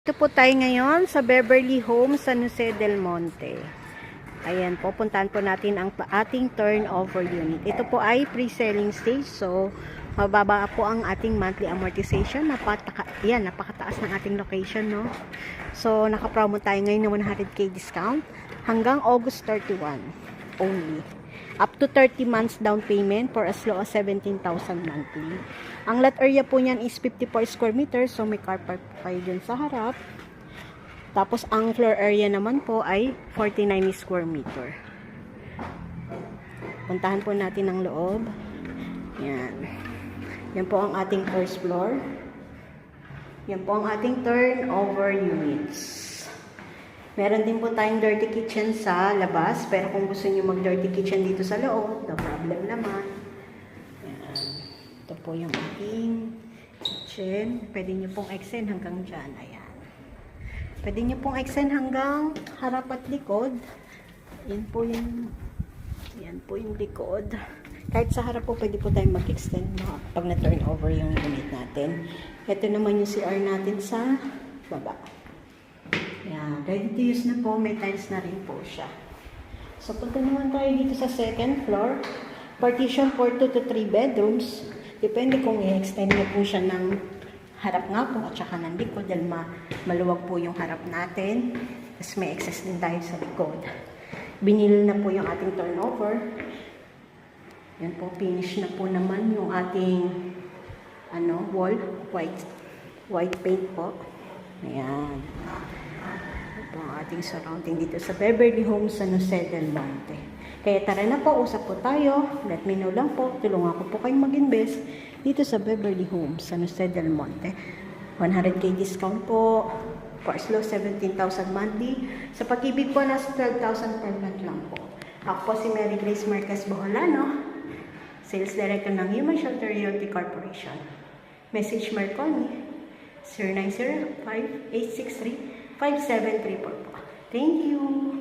Ito po tayo ngayon sa Beverly Homes, San Jose del Monte. Ayan po, puntahan po natin ang ating turnover unit. Ito po ay pre-selling stage, so mababa po ang ating monthly amortization. Napakataas ng ating location, no? So, naka-promo tayo ngayon ng 100k discount hanggang August 31 only. Up to 30 months down payment for as low as 17,000 monthly. Ang lot area po niyan is 54 square meters, so may car park kayo dyan sa harap. Tapos, ang floor area naman po ay 49 square meter. Puntahan po natin ang loob. Yan. Yan po ang ating first floor. Yan po ang ating turnover units. Meron din po tayong dirty kitchen sa labas. Pero kung gusto niyo mag-dirty kitchen dito sa loob, no problem naman. Yan. Ito po yung ating kitchen. Pwede niyo pong extend hanggang dyan. Ayan. Pwede niyo pong extend hanggang harap at likod. Yan po yung likod. Kahit sa harap po, pwede po tayong mag-extend pag na-turn over yung unit natin. Ito naman yung CR natin sa baba. Yan. Ready to use na po. May tiles na rin po siya. So, punta naman tayo dito sa second floor. Partition for 2 to 3 bedrooms. Depende kung i-extend niyo po siya ng harap nga po at saka ng likod dahil maluwag po yung harap natin. Tapos may access din tayo sa likod. Binil na po yung ating turnover. Yan po, finish na po naman yung ating wall. White paint po. Ayan. Ito po ang ating surrounding dito sa Beverly Homes, San Jose del Monte. Kaya tara na po, usap po tayo. Let me know lang po. Tulungan ko po kayong mag-invest dito sa Beverly Homes, San Jose del Monte. 100k discount po. For as low 17,000 monthly. Sa Pag-ibig po, nasa 12,000 per month lang po. Ako po si Mary Grace Marquez Boholano, Sales Director ng Human Shelter Realty Corporation. Message me or call me 0905-863-5734 po. Thank you!